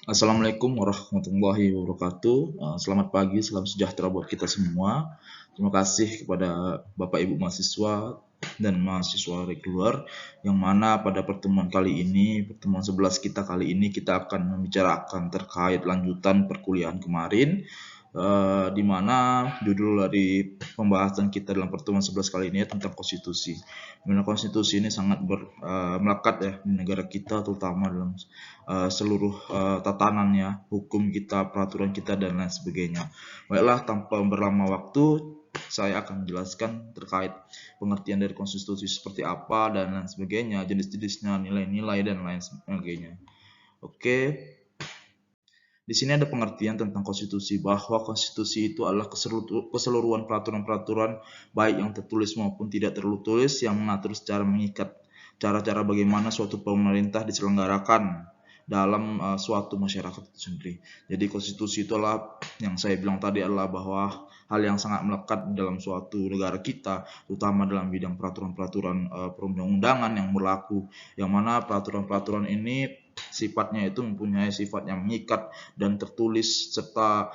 Assalamualaikum warahmatullahi wabarakatuh. Selamat pagi, salam sejahtera buat kita semua. Terima kasih kepada Bapak Ibu mahasiswa dan mahasiswa reguler yang mana pada pertemuan kali ini, pertemuan 11 kita kali ini kita akan membicarakan terkait lanjutan perkuliahan kemarin, di mana judul dari pembahasan kita dalam pertemuan 11 kali ini tentang konstitusi. Dimana konstitusi ini sangat melekat ya di negara kita, terutama dalam seluruh tatanannya, hukum kita, peraturan kita, dan lain sebagainya. Baiklah, tanpa berlama waktu, saya akan menjelaskan terkait pengertian dari konstitusi seperti apa dan lain sebagainya, jenis-jenisnya, nilai-nilai, dan lain sebagainya. Oke, di sini ada pengertian tentang konstitusi, bahwa konstitusi itu adalah keseluruhan peraturan-peraturan baik yang tertulis maupun tidak tertulis yang mengatur secara mengikat cara-cara bagaimana suatu pemerintah diselenggarakan dalam suatu masyarakat itu sendiri. Jadi konstitusi itulah yang saya bilang tadi adalah bahwa hal yang sangat melekat dalam suatu negara kita, terutama dalam bidang peraturan-peraturan perundang-undangan yang berlaku, yang mana peraturan-peraturan ini sifatnya itu mempunyai sifat yang mengikat dan tertulis serta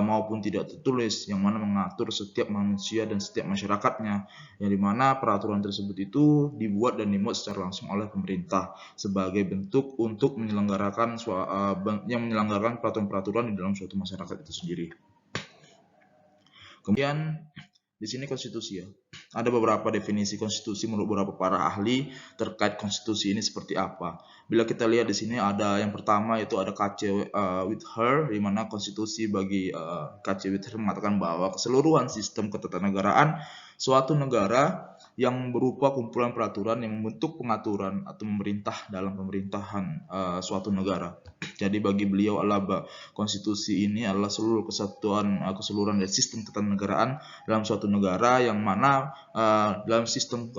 maupun tidak tertulis, yang mana mengatur setiap manusia dan setiap masyarakatnya, yang dimana peraturan tersebut itu dibuat dan dimuat secara langsung oleh pemerintah sebagai bentuk untuk menyelenggarakan peraturan-peraturan di dalam suatu masyarakat itu sendiri. Kemudian di sini konstitusi ya. Ada beberapa definisi konstitusi menurut beberapa para ahli terkait konstitusi ini seperti apa. Bila kita lihat di sini ada yang pertama yaitu ada KC Whittaker, di mana konstitusi bagi KC Whittaker mengatakan bahwa keseluruhan sistem ketatanegaraan suatu negara yang berupa kumpulan peraturan yang membentuk pengaturan atau memerintah dalam pemerintahan suatu negara. Jadi bagi beliau adalah konstitusi ini adalah seluruh keseluruhan dari sistem ketatanegaraan dalam suatu negara, yang mana dalam sistem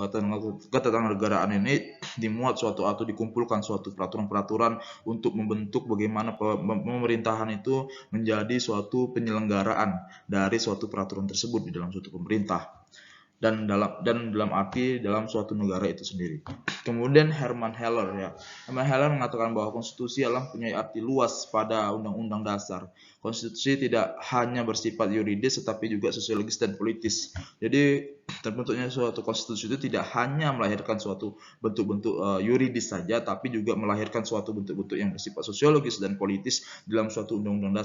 ketatanegaraan ini dimuat suatu atau dikumpulkan suatu peraturan-peraturan untuk membentuk bagaimana pemerintahan itu menjadi suatu penyelenggaraan dari suatu peraturan tersebut di dalam suatu pemerintah dan dalam arti dalam suatu negara itu sendiri. Kemudian Herman Heller ya. Herman Heller mengatakan bahwa konstitusi adalah punya arti luas pada undang-undang dasar. Konstitusi tidak hanya bersifat yuridis tetapi juga sosiologis dan politis. Jadi terbentuknya suatu konstitusi itu tidak hanya melahirkan suatu bentuk-bentuk yuridis saja, tapi juga melahirkan suatu bentuk-bentuk yang bersifat sosiologis dan politis dalam suatu undang-undang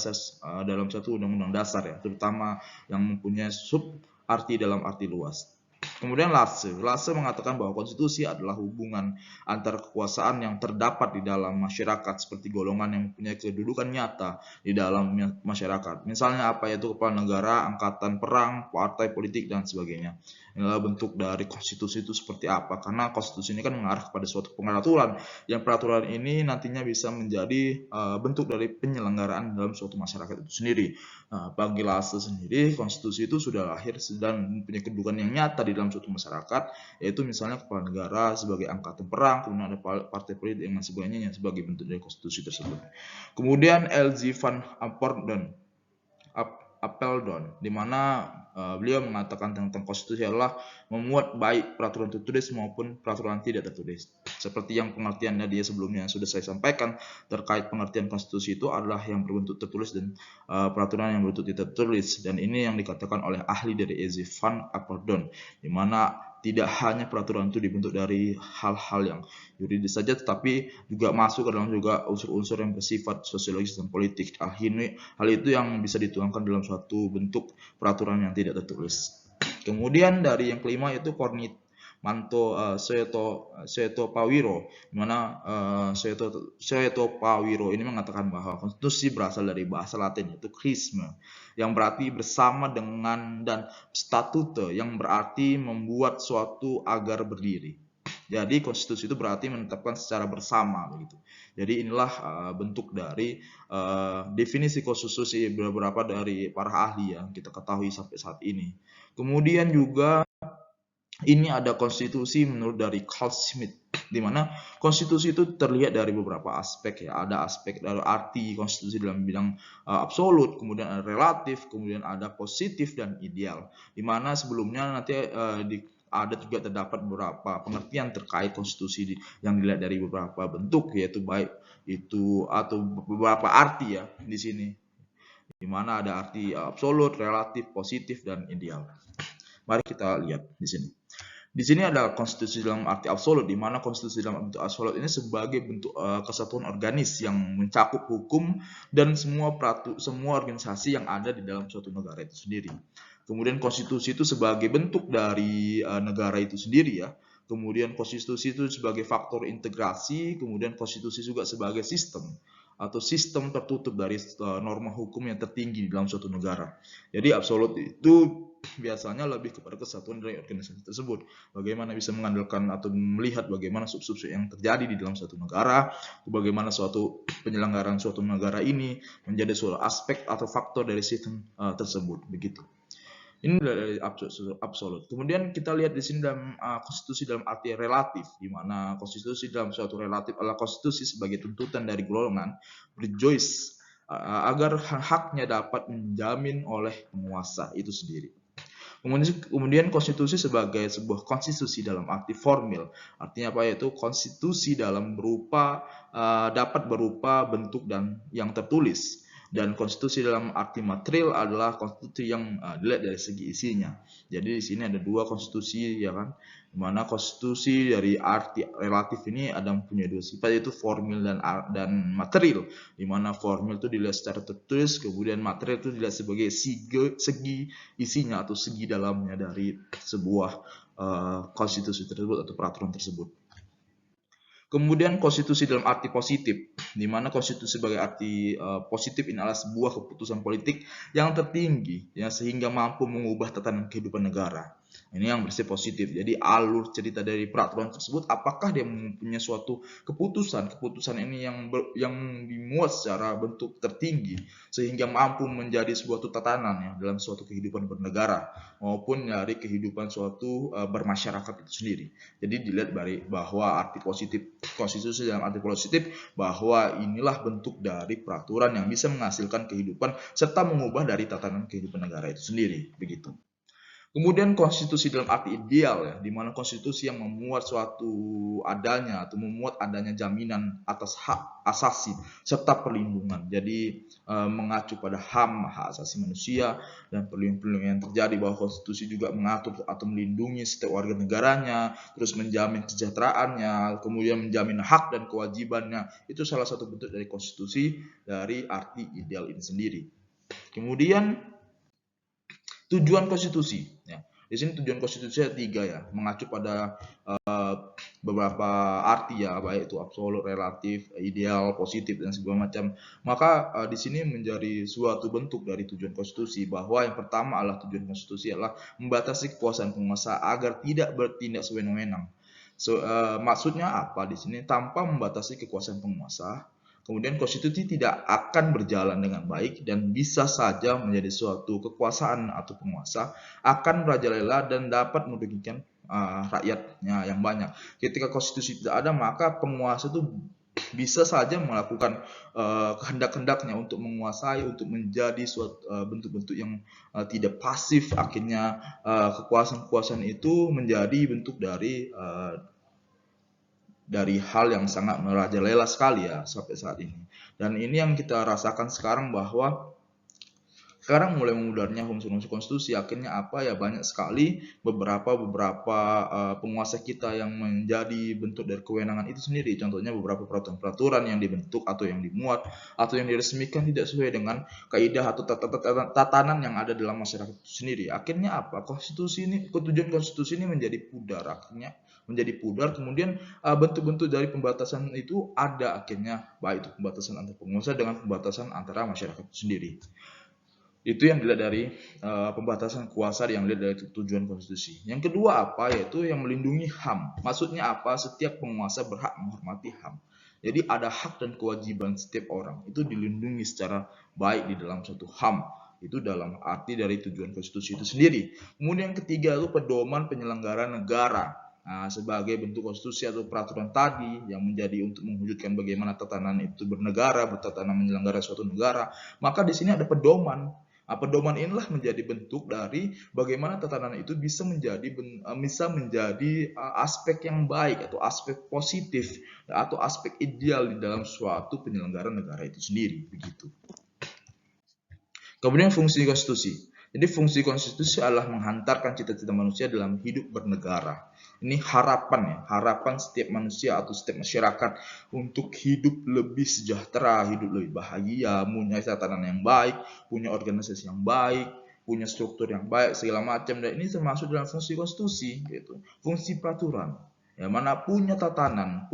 dasar, ya, terutama yang mempunyai sub arti dalam arti luas. Kemudian Lase mengatakan bahwa konstitusi adalah hubungan antara kekuasaan yang terdapat di dalam masyarakat seperti golongan yang mempunyai kedudukan nyata di dalam masyarakat. Misalnya apa, yaitu kepala negara, angkatan perang, partai politik, dan sebagainya. Inilah bentuk dari konstitusi itu seperti apa, karena konstitusi ini kan mengarah kepada suatu peraturan, yang peraturan ini nantinya bisa menjadi bentuk dari penyelenggaraan dalam suatu masyarakat itu sendiri. Bagi Lase sendiri, konstitusi itu sudah lahir dan mempunyai kedudukan yang nyata di dalam suatu masyarakat, yaitu misalnya kepala negara sebagai angkatan perang, kemudian ada partai politik dan sebagainya sebagai bentuk dari konstitusi tersebut. Kemudian L.G. van Apeldoorn, di mana beliau mengatakan tentang konstitusi adalah memuat baik peraturan tertulis maupun peraturan tidak tertulis. Seperti yang pengertiannya dia sebelumnya sudah saya sampaikan, terkait pengertian konstitusi itu adalah yang berbentuk tertulis dan peraturan yang berbentuk tidak tertulis. Dan ini yang dikatakan oleh ahli dari L.G. van Apeldoorn, di mana tidak hanya peraturan itu dibentuk dari hal-hal yang yuridis saja, tetapi juga masuk ke dalam juga unsur-unsur yang bersifat sosiologis dan politik. Hal itu yang bisa dituangkan dalam suatu bentuk peraturan yang tidak tertulis. Kemudian dari yang kelima yaitu Manto Seto Pawiro, di mana Seto Pawiro ini mengatakan bahwa konstitusi berasal dari bahasa Latin yaitu chrisme, yang berarti bersama dengan, dan statute yang berarti membuat suatu agar berdiri. Jadi konstitusi itu berarti menetapkan secara bersama begitu. Jadi inilah bentuk dari definisi konstitusi beberapa dari para ahli yang kita ketahui sampai saat ini. Kemudian juga ini ada konstitusi menurut dari Carl Schmitt, di mana konstitusi itu terlihat dari beberapa aspek ya. Ada aspek dari arti konstitusi dalam bidang absolut, kemudian ada relatif, kemudian ada positif dan ideal. Di mana sebelumnya nanti ada juga terdapat beberapa pengertian terkait konstitusi yang dilihat dari beberapa bentuk, yaitu baik itu atau beberapa arti ya di sini, di mana ada arti absolut, relatif, positif, dan ideal. Mari kita lihat di sini. Di sini ada konstitusi dalam arti absolut, di mana konstitusi dalam bentuk absolut ini sebagai bentuk kesatuan organis yang mencakup hukum dan semua organisasi yang ada di dalam suatu negara itu sendiri. Kemudian konstitusi itu sebagai bentuk dari negara itu sendiri ya. Kemudian konstitusi itu sebagai faktor integrasi, kemudian konstitusi juga sebagai sistem atau sistem tertutup dari norma hukum yang tertinggi di dalam suatu negara. Jadi absolut itu biasanya lebih kepada kesatuan dari organisasi tersebut. Bagaimana bisa mengandalkan atau melihat bagaimana sub-sub yang terjadi di dalam suatu negara, bagaimana suatu penyelenggaraan suatu negara ini menjadi suatu aspek atau faktor dari sistem tersebut, begitu. Ini dari absolut. Kemudian kita lihat di sini dalam konstitusi dalam arti relatif, di mana konstitusi dalam suatu relatif adalah konstitusi sebagai tuntutan dari golongan berjois agar haknya dapat menjamin oleh penguasa itu sendiri. Kemudian konstitusi sebagai sebuah konstitusi dalam arti formil, artinya apa, yaitu konstitusi dalam berupa dapat berupa bentuk dan yang tertulis. Dan konstitusi dalam arti material adalah konstitusi yang dilihat dari segi isinya. Jadi di sini ada dua konstitusi ya kan, dimana konstitusi dari arti relatif ini ada mempunyai dua sifat, yaitu formil dan material. Dimana formil itu dilihat secara tertulis, kemudian material itu dilihat sebagai segi isinya atau segi dalamnya dari sebuah konstitusi tersebut atau peraturan tersebut. Kemudian konstitusi dalam arti positif, di mana konstitusi sebagai arti positif ini adalah sebuah keputusan politik yang tertinggi, ya, sehingga mampu mengubah tatanan kehidupan negara. Ini yang bersifat positif. Jadi alur cerita dari peraturan tersebut, apakah dia mempunyai suatu keputusan ini yang dimuat secara bentuk tertinggi, sehingga mampu menjadi suatu tatanan ya dalam suatu kehidupan bernegara maupun dari kehidupan suatu bermasyarakat itu sendiri. Jadi dilihat bahwa arti positif konstitusi dalam arti positif bahwa inilah bentuk dari peraturan yang bisa menghasilkan kehidupan serta mengubah dari tatanan kehidupan negara itu sendiri, begitu. Kemudian konstitusi dalam arti ideal ya, di mana konstitusi yang memuat suatu adanya atau memuat adanya jaminan atas hak asasi serta perlindungan. Jadi mengacu pada HAM, hak asasi manusia, dan perlindungan yang terjadi, bahwa konstitusi juga mengatur atau melindungi setiap warga negaranya, terus menjamin kesejahteraannya, kemudian menjamin hak dan kewajibannya. Itu salah satu bentuk dari konstitusi dari arti ideal ini sendiri. Kemudian tujuan konstitusi ya. Di sini tujuan konstitusi ada 3 ya, mengacu pada beberapa arti ya, baik itu absolut, relatif, ideal, positif, dan segala macam. Maka di sini menjadi suatu bentuk dari tujuan konstitusi, bahwa yang pertama adalah tujuan konstitusi adalah membatasi kekuasaan penguasa agar tidak bertindak sewenang-wenang. Maksudnya apa di sini? Tanpa membatasi kekuasaan penguasa, kemudian konstitusi tidak akan berjalan dengan baik dan bisa saja menjadi suatu kekuasaan atau penguasa akan merajalela dan dapat merugikan rakyatnya yang banyak. Ketika konstitusi tidak ada, maka penguasa itu bisa saja melakukan kehendak-hendaknya untuk menguasai, untuk menjadi suatu bentuk-bentuk yang tidak pasif. Akhirnya kekuasaan-kekuasaan itu menjadi bentuk dari hal yang sangat merajalela sekali ya sampai saat ini. Dan ini yang kita rasakan sekarang, bahwa sekarang mulai memudarnya unsur-unsur konstitusi. Akhirnya apa ya, banyak sekali beberapa penguasa kita yang menjadi bentuk dari kewenangan itu sendiri. Contohnya beberapa peraturan-peraturan yang dibentuk atau yang dimuat atau yang diresmikan tidak sesuai dengan kaidah atau tatanan yang ada dalam masyarakat itu sendiri. Akhirnya apa, konstitusi ini, tujuan konstitusi ini menjadi pudar. Akhirnya menjadi pudar. Kemudian bentuk-bentuk dari pembatasan itu ada akhirnya, baik itu pembatasan antar penguasa dengan pembatasan antara masyarakat itu sendiri. Itu yang dilihat dari pembatasan kuasa, yang dilihat dari tujuan konstitusi. Yang kedua apa, yaitu yang melindungi HAM. Maksudnya apa? Setiap penguasa berhak menghormati HAM. Jadi ada hak dan kewajiban setiap orang itu dilindungi secara baik di dalam suatu HAM. Itu dalam arti dari tujuan konstitusi itu sendiri. Kemudian yang ketiga itu pedoman penyelenggaraan negara. Nah, sebagai bentuk konstitusi atau peraturan tadi yang menjadi untuk mewujudkan bagaimana tatanan itu bernegara, bertatanan menyelenggara suatu negara, maka di sini ada pedoman. Pedoman inilah menjadi bentuk dari bagaimana tatanan itu bisa menjadi aspek yang baik atau aspek positif atau aspek ideal di dalam suatu penyelenggaraan negara itu sendiri, begitu. Kemudian fungsi konstitusi. Jadi fungsi konstitusi adalah menghantarkan cita-cita manusia dalam hidup bernegara. Ini harapan ya, harapan setiap manusia atau setiap masyarakat untuk hidup lebih sejahtera, hidup lebih bahagia, punya tatanan yang baik, punya organisasi yang baik, punya struktur yang baik, segala macam. Dan ini termasuk dalam fungsi konstitusi, gitu. Fungsi peraturan. Ya, mana punya tatanan,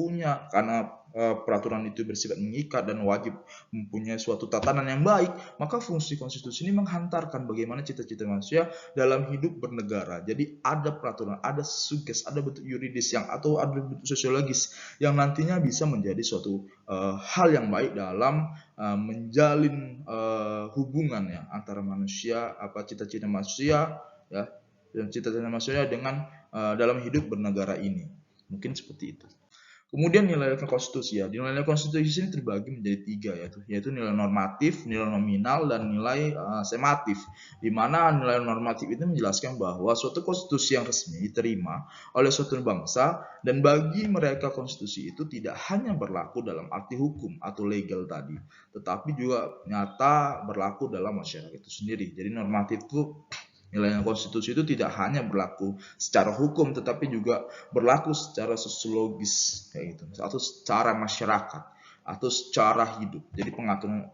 karena peraturan itu bersifat mengikat dan wajib mempunyai suatu tatanan yang baik, maka fungsi konstitusi ini menghantarkan bagaimana cita-cita manusia dalam hidup bernegara. Jadi ada peraturan, ada suges, ada bentuk yuridis atau ada bentuk sosiologis yang nantinya bisa menjadi suatu hal yang baik dalam menjalin hubungan ya antara manusia, cita-cita manusia ya, dan cita-cita manusia dengan dalam hidup bernegara ini. Mungkin seperti itu. Kemudian nilai konstitusi ya. Nilai konstitusi ini terbagi menjadi 3 yaitu nilai normatif, nilai nominal, dan nilai sematif. Di mana nilai normatif itu menjelaskan bahwa suatu konstitusi yang resmi diterima oleh suatu bangsa dan bagi mereka konstitusi itu tidak hanya berlaku dalam arti hukum atau legal tadi, tetapi juga nyata berlaku dalam masyarakat itu sendiri. Jadi normatif itu nilai konstitusi itu tidak hanya berlaku secara hukum, tetapi juga berlaku secara sosiologis, kayak gitu, atau secara masyarakat, atau secara hidup. Jadi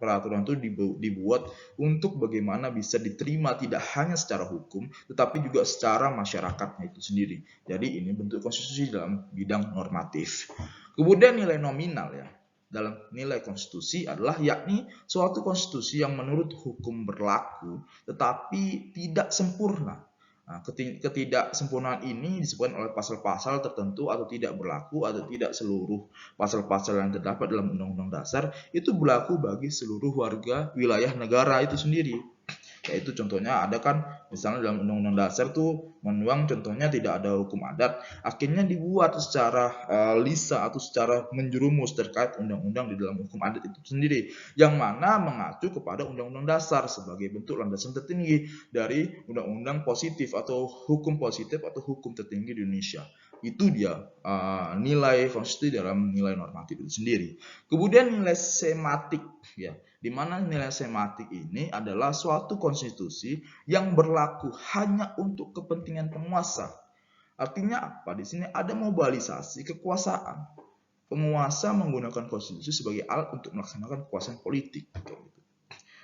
peraturan itu dibuat untuk bagaimana bisa diterima tidak hanya secara hukum, tetapi juga secara masyarakatnya itu sendiri. Jadi ini bentuk konstitusi dalam bidang normatif. Kemudian nilai nominal ya. Dalam nilai konstitusi adalah yakni suatu konstitusi yang menurut hukum berlaku tetapi tidak sempurna. Nah, ketidaksempurnaan ini disebutkan oleh pasal-pasal tertentu atau tidak berlaku atau tidak seluruh pasal-pasal yang terdapat dalam Undang-Undang Dasar itu berlaku bagi seluruh warga wilayah negara itu sendiri. Yaitu contohnya ada kan misalnya dalam Undang-Undang Dasar tuh menuang contohnya tidak ada hukum adat, akhirnya dibuat secara lisa atau secara menjerumus terkait undang-undang di dalam hukum adat itu sendiri, yang mana mengacu kepada Undang-Undang Dasar sebagai bentuk landasan tertinggi dari undang-undang positif atau hukum positif atau hukum tertinggi di Indonesia. Itu dia nilai konstitusi dalam nilai normatif itu sendiri. Kemudian nilai sematik ya, di mana nilai sematik ini adalah suatu konstitusi yang berlaku hanya untuk kepentingan penguasa. Artinya apa? Di sini ada mobilisasi kekuasaan. Penguasa menggunakan konstitusi sebagai alat untuk melaksanakan kekuasaan politik.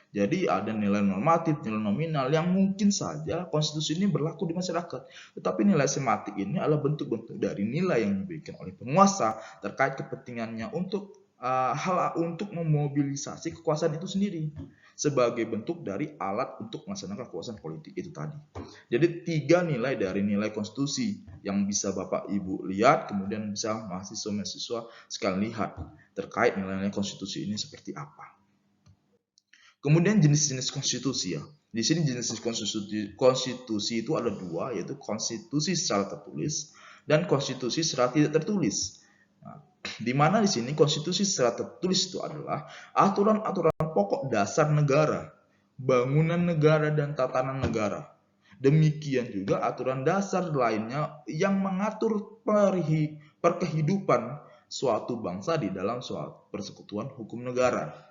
Jadi ada nilai normatif, nilai nominal yang mungkin saja konstitusi ini berlaku di masyarakat. Tetapi nilai sematik ini adalah bentuk-bentuk dari nilai yang diberikan oleh penguasa terkait kepentingannya untuk untuk memobilisasi kekuasaan itu sendiri sebagai bentuk dari alat untuk melaksanakan kekuasaan politik itu tadi. Jadi 3 nilai dari nilai konstitusi yang bisa Bapak Ibu lihat, kemudian bisa mahasiswa-mahasiswa sekalian lihat terkait nilai-nilai konstitusi ini seperti apa. Kemudian jenis-jenis konstitusi ya. Di sini jenis konstitusi itu ada 2, yaitu konstitusi secara tertulis dan konstitusi secara tidak tertulis. Nah, di mana di sini konstitusi secara tertulis itu adalah aturan-aturan pokok dasar negara, bangunan negara dan tatanan negara. Demikian juga aturan dasar lainnya yang mengatur perkehidupan suatu bangsa di dalam suatu persekutuan hukum negara.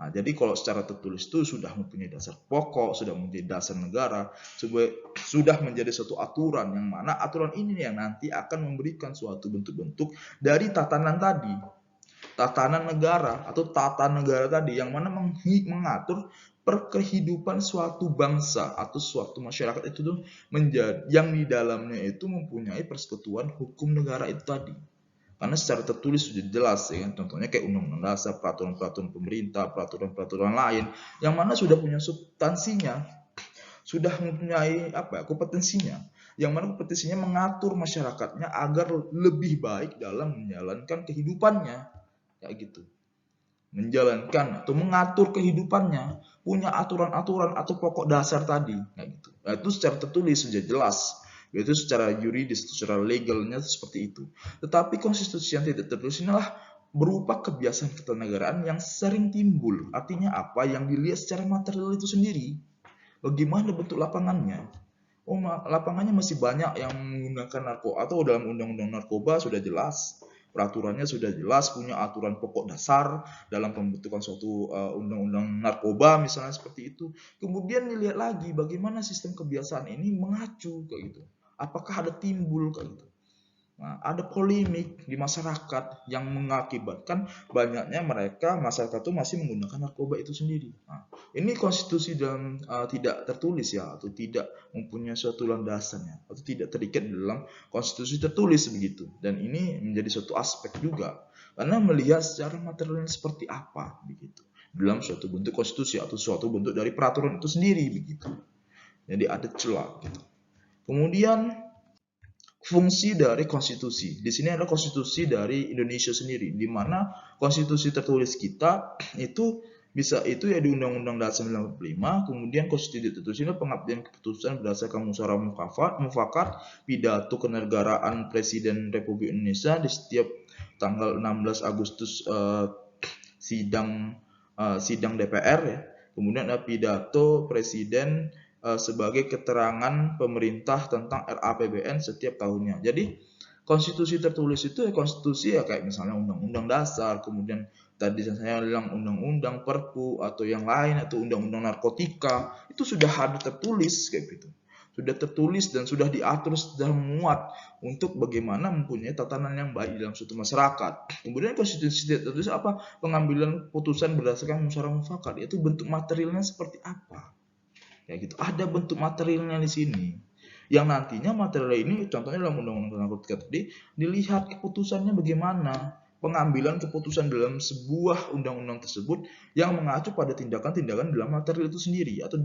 Nah, jadi kalau secara tertulis itu sudah mempunyai dasar pokok, sudah mempunyai dasar negara, sudah menjadi suatu aturan yang mana aturan ini yang nanti akan memberikan suatu bentuk-bentuk dari tatanan tadi. Tatanan negara atau tata negara tadi yang mana mengatur perkehidupan suatu bangsa atau suatu masyarakat itu tuh menjadi yang di dalamnya itu mempunyai persekutuan hukum negara itu tadi. Karena secara tertulis sudah jelas ya, contohnya kayak Undang-Undang Dasar, peraturan-peraturan pemerintah, peraturan-peraturan lain yang mana sudah punya substansinya, sudah mempunyai kompetensinya, yang mana kompetensinya mengatur masyarakatnya agar lebih baik dalam menjalankan kehidupannya, kayak gitu. Menjalankan atau mengatur kehidupannya, punya aturan-aturan atau pokok dasar tadi, kayak gitu. Nah, itu secara tertulis sudah jelas. Yaitu secara yuridis, secara legalnya seperti itu. Tetapi konstitusi yang tidak tertulis inilah berupa kebiasaan ketatanegaraan yang sering timbul. Artinya apa? Yang dilihat secara material itu sendiri. bagaimana bentuk lapangannya? Oh, lapangannya masih banyak yang menggunakan narkoba, atau dalam undang-undang narkoba sudah jelas, peraturannya sudah jelas, punya aturan pokok dasar dalam pembentukan suatu undang-undang narkoba misalnya seperti itu. Kemudian dilihat lagi bagaimana sistem kebiasaan ini mengacu kayak gitu. Apakah ada timbul kayak gitu. Nah, ada polemik di masyarakat yang mengakibatkan banyaknya masyarakat itu masih menggunakan narkoba itu sendiri. Nah, ini konstitusi dalam tidak tertulis ya, atau tidak mempunyai suatu landasannya, atau tidak terikat dalam konstitusi tertulis begitu. Dan ini menjadi suatu aspek juga, karena melihat secara materialnya seperti apa begitu dalam suatu bentuk konstitusi atau suatu bentuk dari peraturan itu sendiri begitu. Jadi ada celah. Gitu. Kemudian fungsi dari konstitusi. Di sini ada konstitusi dari Indonesia sendiri, di mana konstitusi tertulis kita itu itu ya di Undang-Undang Dasar 1945, kemudian konstitusi tertulis ini pengabdian keputusan berdasarkan musyawarah mufakat, pidato kenegaraan Presiden Republik Indonesia di setiap tanggal 16 Agustus sidang DPR ya. Kemudian ada pidato Presiden sebagai keterangan pemerintah tentang RAPBN setiap tahunnya. Jadi konstitusi tertulis itu ya konstitusi ya kayak misalnya undang-undang dasar, kemudian tadi saya bilang undang-undang Perpu atau yang lain, atau undang-undang narkotika, itu sudah ada tertulis kayak gitu. Sudah tertulis dan sudah diatur, sudah muat untuk bagaimana mempunyai tatanan yang baik dalam suatu masyarakat. Kemudian konstitusi tertulis apa? Pengambilan putusan berdasarkan musyawarah mufakat, yaitu bentuk materialnya seperti apa. Ya gitu. Ada bentuk materialnya di sini. Yang nantinya material ini contohnya dalam undang-undang narkotika tadi dilihat keputusannya bagaimana. Pengambilan keputusan dalam sebuah undang-undang tersebut yang mengacu pada tindakan-tindakan dalam material itu sendiri atau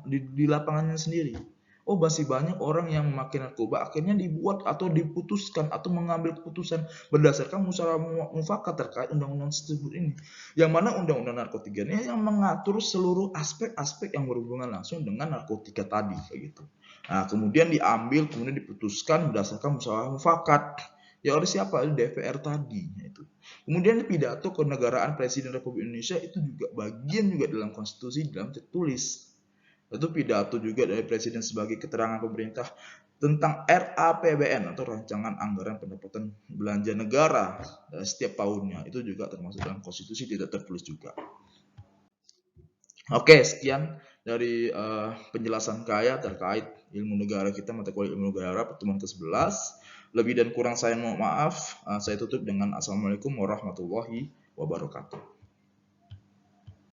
di lapangannya sendiri. Oh, masih banyak orang yang memakai narkoba akhirnya dibuat atau diputuskan atau mengambil keputusan berdasarkan musyawarah mufakat terkait undang-undang tersebut ini. Yang mana undang-undang narkotika ini yang mengatur seluruh aspek-aspek yang berhubungan langsung dengan narkotika tadi kayak gitu. Nah, kemudian kemudian diputuskan berdasarkan musyawarah mufakat. Ya oleh siapa? DPR tadi itu. Kemudian pidato kenegaraan Presiden Republik Indonesia itu juga bagian juga dalam konstitusi, dalam tertulis. Itu pidato juga dari Presiden sebagai keterangan pemerintah tentang RAPBN atau Rancangan Anggaran Pendapatan Belanja Negara setiap tahunnya. Itu juga termasuk dalam konstitusi, tidak tertulis juga. Oke, sekian dari penjelasan Kaya terkait ilmu negara kita, mata kuliah ilmu negara pertemuan ke-11. Lebih dan kurang saya mohon maaf. Saya tutup dengan Assalamualaikum warahmatullahi wabarakatuh.